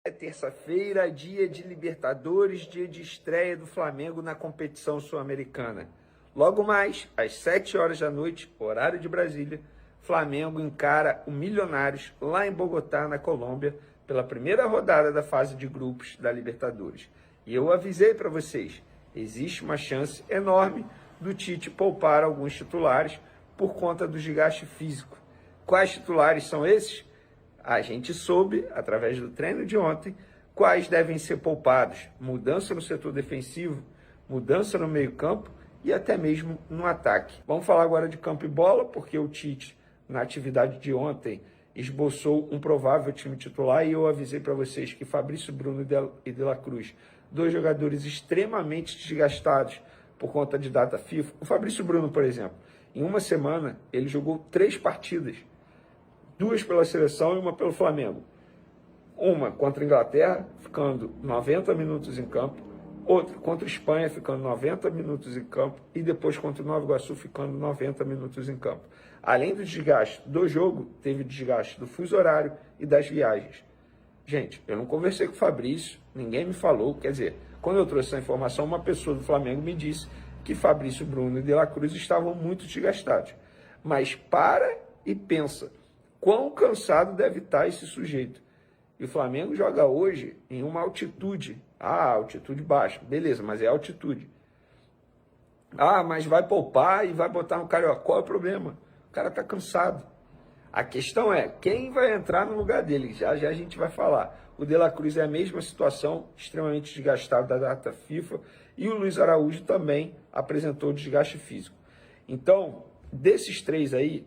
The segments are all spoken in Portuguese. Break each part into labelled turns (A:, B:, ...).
A: É terça-feira, dia de Libertadores, dia de estreia do Flamengo na competição sul-americana. Logo mais, às 7 horas da noite, horário de Brasília, Flamengo encara o Milionários lá em Bogotá, na Colômbia, pela primeira rodada da fase de grupos da Libertadores. E eu avisei para vocês, existe uma chance enorme do Tite poupar alguns titulares por conta do desgaste físico. Quais titulares são esses? A gente soube, através do treino de ontem, quais devem ser poupados. Mudança no setor defensivo, mudança no meio-campo e até mesmo no ataque. Vamos falar agora de campo e bola, porque o Tite, na atividade de ontem, esboçou um provável time titular e eu avisei para vocês que Fabrício Bruno e De La Cruz, dois jogadores extremamente desgastados por conta de data FIFA. O Fabrício Bruno, por exemplo, em uma semana, ele jogou 3 partidas. 2 pela seleção e uma pelo Flamengo. Uma contra a Inglaterra, ficando 90 minutos em campo. Outra contra a Espanha, ficando 90 minutos em campo. E depois contra o Nova Iguaçu, ficando 90 minutos em campo. Além do desgaste do jogo, teve desgaste do fuso horário e das viagens. Gente, eu não conversei com o Fabrício, ninguém me falou. Quer dizer, quando eu trouxe essa informação, uma pessoa do Flamengo me disse que Fabrício Bruno e De La Cruz estavam muito desgastados. Mas para e pensa. Quão cansado deve estar esse sujeito? E o Flamengo joga hoje em uma altitude. Altitude baixa. Beleza, mas é altitude. Mas vai poupar e vai botar no Carioca. Qual é o problema? O cara está cansado. A questão é, quem vai entrar no lugar dele? Já a gente vai falar. O De La Cruz é a mesma situação, extremamente desgastado da data FIFA. E o Luiz Araújo também apresentou desgaste físico. Então, desses 3 aí,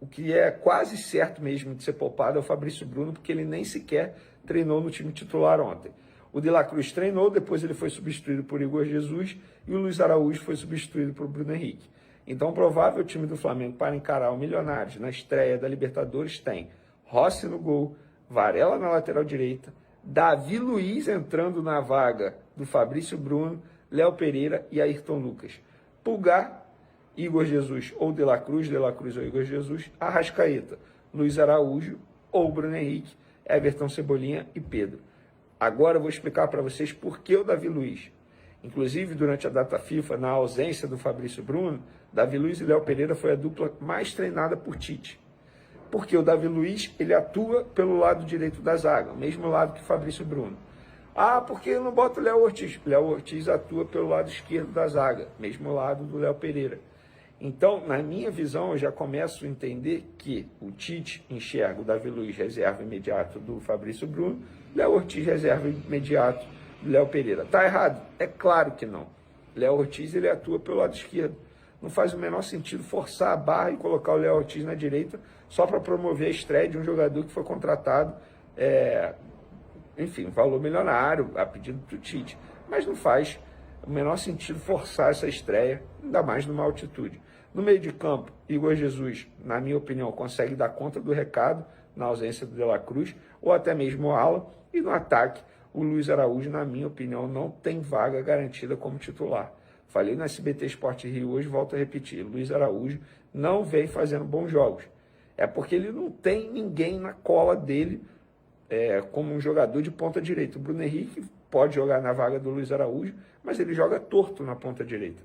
A: o que é quase certo mesmo de ser poupado é o Fabrício Bruno, porque ele nem sequer treinou no time titular ontem. O De La Cruz treinou, depois ele foi substituído por Igor Jesus e o Luiz Araújo foi substituído por Bruno Henrique. Então, o provável time do Flamengo para encarar o Milionários na estreia da Libertadores tem Rossi no gol, Varela na lateral direita, Davi Luiz entrando na vaga do Fabrício Bruno, Léo Pereira e Ayrton Lucas. Pulgar, Igor Jesus ou De La Cruz ou Igor Jesus, Arrascaeta, Luiz Araújo ou Bruno Henrique, Everton Cebolinha e Pedro. Agora eu vou explicar para vocês por que o Davi Luiz. Inclusive, durante a data FIFA, na ausência do Fabrício Bruno, Davi Luiz e Léo Pereira foi a dupla mais treinada por Tite. Porque o Davi Luiz, ele atua pelo lado direito da zaga, o mesmo lado que o Fabrício Bruno. Porque eu não boto o Léo Ortiz? Léo Ortiz atua pelo lado esquerdo da zaga, mesmo lado do Léo Pereira. Então, na minha visão, eu já começo a entender que o Tite enxerga o Davi Luiz reserva imediato do Fabrício Bruno, Léo Ortiz reserva imediato do Léo Pereira. Tá errado? É claro que não. Léo Ortiz, ele atua pelo lado esquerdo. Não faz o menor sentido forçar a barra e colocar o Léo Ortiz na direita só para promover a estreia de um jogador que foi contratado, valor milionário, a pedido do Tite. Mas não faz o menor sentido forçar essa estreia, ainda mais numa altitude. No meio de campo, Igor Jesus, na minha opinião, consegue dar conta do recado na ausência do De La Cruz, ou até mesmo o Alan. E no ataque, o Luiz Araújo, na minha opinião, não tem vaga garantida como titular. Falei no SBT Sport Rio hoje, volto a repetir, Luiz Araújo não vem fazendo bons jogos. É porque ele não tem ninguém na cola dele como um jogador de ponta direita. O Bruno Henrique pode jogar na vaga do Luiz Araújo, mas ele joga torto na ponta direita.